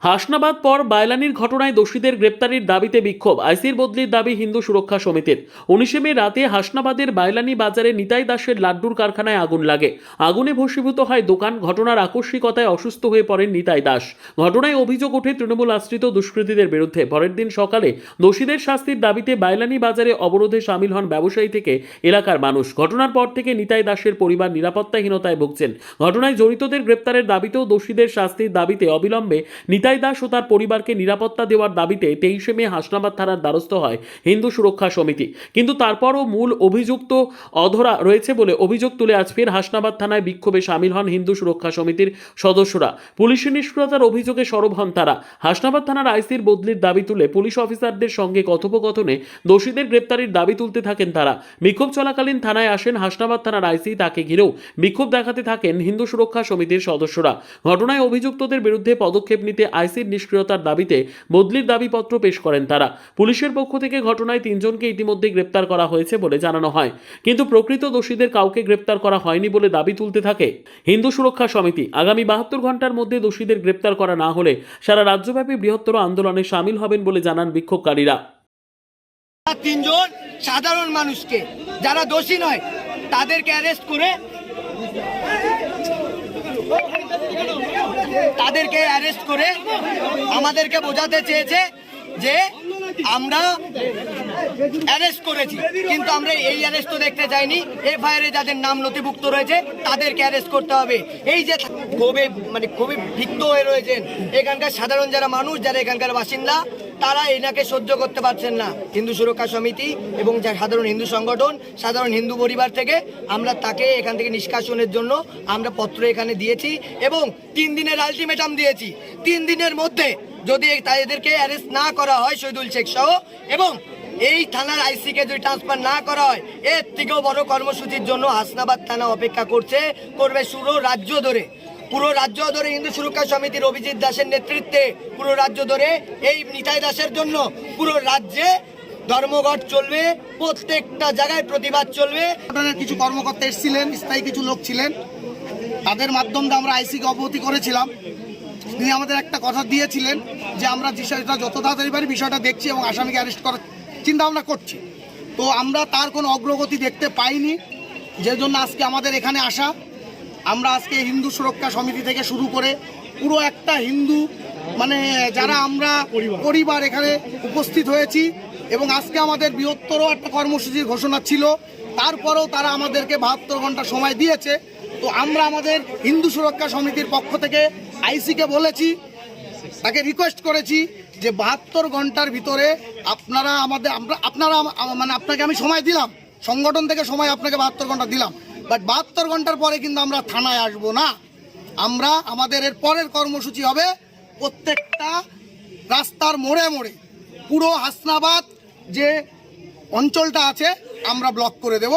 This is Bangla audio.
হাসনাবাদ পর বায়লানির ঘটনায় দোষীদের গ্রেপ্তারির দাবিতে বিক্ষোভ, আইসির বদলির দাবি হিন্দু সুরক্ষা সমিতির। 19 মে রাতে হাসনাবাদের বায়লানি বাজারে নিতাই দাসের লাড্ডুর কারখানায় আগুন লাগে। আগুনে ভস্মীভূত হয় দোকান। ঘটনার আকস্মিকতায় অসুস্থ হয়ে পড়েন নিতাই দাস। ঘটনায় অভিযোগ ওঠে তৃণমূল আশ্রিত দুষ্কৃতীদের বিরুদ্ধে। পরের দিন সকালে দোষীদের শাস্তির দাবিতে বায়লানি বাজারে অবরোধে সামিল হন ব্যবসায়ী থেকে এলাকার মানুষ। ঘটনার পর থেকে নিতাই দাসের পরিবার নিরাপত্তাহীনতায় ভুগছেন। ঘটনায় জড়িতদের গ্রেপ্তারের দাবিতেও দোষীদের শাস্তির দাবিতে অবিলম্বে নিতাই দাস ও তার পরিবারকে নিরাপত্তা দেওয়ার দাবিতে 23 মে হাসনাবাদ থানার দ্বারস্থ হয় হিন্দু সুরক্ষা সমিতি। কিন্তু তারপরও মূল অভিযুক্ত অধরা রয়েছে বলে অভিযোগ তুলে আজ ফের হাসনাবাদ থানায় বিক্ষোভে সামিল হন হিন্দু সুরক্ষা সমিতির সদস্যরা। পুলিশের নিষ্ক্রিয়তার অভিযোগে সরব হন তারা। হাসনাবাদ থানার আইসির বদলির দাবি তুলে পুলিশ অফিসারদের সঙ্গে কথোপকথনে দোষীদের গ্রেপ্তারির দাবি তুলতে থাকেন তারা। বিক্ষোভ চলাকালীন থানায় আসেন হাসনাবাদ থানার আইসি। তাকে ঘিরেও বিক্ষোভ দেখাতে থাকেন হিন্দু সুরক্ষা সমিতির সদস্যরা। ঘটনায় অভিযুক্তদের বিরুদ্ধে পদক্ষেপ নিতে আইসির নিষ্ক্রিয়তার দাবিতে বদলির দাবিপত্র পেশ করেন তারা। পুলিশের পক্ষ থেকে ঘটনায় 3 জনকে ইতিমধ্যে গ্রেপ্তার করা হয়েছে বলে জানানো হয়, কিন্তু প্রকৃত দোষীদের কাউকে গ্রেপ্তার করা হয়নি বলে দাবি তুলতে থাকে হিন্দু সুরক্ষা সমিতি। আগামী 72 ঘন্টার মধ্যে দোষীদের গ্রেপ্তার করা না হলে সারা রাজ্যব্যাপী বৃহত্তর আন্দোলনে সামিল হবেন বলে জানান বিক্ষোভকারীরা। 3 জন সাধারণ মানুষকে, যারা দোষী নয়, তাদেরকে অ্যারেস্ট করে আমাদেরকে বোঝাতে চেয়েছে যে আমরা অ্যারেস্ট করেছি, কিন্তু আমরা এই অ্যারেস্ট তো দেখতে চাইনি। এফআইআর এ যাদের নাম নথিভুক্ত রয়েছে তাদেরকে অ্যারেস্ট করতে হবে। এই যে খুবই ক্ষিপ্ত হয়ে রয়েছেন এখানকার সাধারণ যারা মানুষ, যারা এখানকার বাসিন্দা, তারা এনাকে সহ্য করতে পারছেন না। হিন্দু সুরক্ষা সমিতি এবং সাধারণ হিন্দু সংগঠন, সাধারণ হিন্দু পরিবার থেকে আমরা তাকে এখান থেকে নিষ্কাশনের জন্য আমরা পত্র এখানে দিয়েছি এবং 3 দিনের আলটিমেটাম দিয়েছি। 3 দিনের মধ্যে যদি এদেরকে অ্যারেস্ট না করা হয়, শহীদুল শেখ সহ, এবং এই থানার আইসিকে যদি ট্রান্সফার না করা হয়, এর থেকেও বড় কর্মসূচির জন্য হাসনাবাদ থানা অপেক্ষা করবে পুরো রাজ্য ধরে হিন্দু সুরক্ষা সমিতির অভিজিৎ দাসের নেতৃত্বে পুরো রাজ্য ধরে এই নিতাই দাসের জন্য পুরো রাজ্যে ধর্মঘট চলবে, প্রত্যেকটা জায়গায় প্রতিবাদ চলবে। কিছু কর্মকর্তা এসেছিলেন, স্থায়ী কিছু লোক ছিলেন, তাদের মাধ্যমে আমরা আইসিকে অবগতি করেছিলাম। তিনি আমাদের একটা কথা দিয়েছিলেন যে আমরা বিষয়টা যত তাড়াতাড়ি পারি বিষয়টা দেখছি এবং আসামিকে অ্যারেস্ট করার চিন্তা ভাবনা করছি। তো আমরা তার কোনো অগ্রগতি দেখতে পাইনি, যে জন্য আজকে আমাদের এখানে আসা। আমরা আজকে হিন্দু সুরক্ষা সমিতি থেকে শুরু করে পুরো একটা হিন্দু যারা আমরা পরিবার এখানে উপস্থিত হয়েছি এবং আজকে আমাদের বৃহত্তর একটা কর্মসূচির ঘোষণা ছিল। তারপরেও তারা আমাদেরকে 72 ঘন্টা সময় দিয়েছে। তো আমরা আমাদের হিন্দু সুরক্ষা সমিতির পক্ষ থেকে আইসিকে বলেছি, তাকে রিকোয়েস্ট করেছি যে 72 ঘন্টার ভিতরে আপনাকে আমি সময় দিলাম, সংগঠন থেকে সময় আপনাকে 72 ঘন্টা দিলাম, বাট 72 ঘন্টার পরে কিন্তু আমরা থানায় আসবো না। আমরা আমাদের এর পরের কর্মসূচি হবে প্রত্যেকটা রাস্তার মোড়ে মোড়ে পুরো হাসনাবাদ যে অঞ্চলটা আছে আমরা ব্লক করে দেব।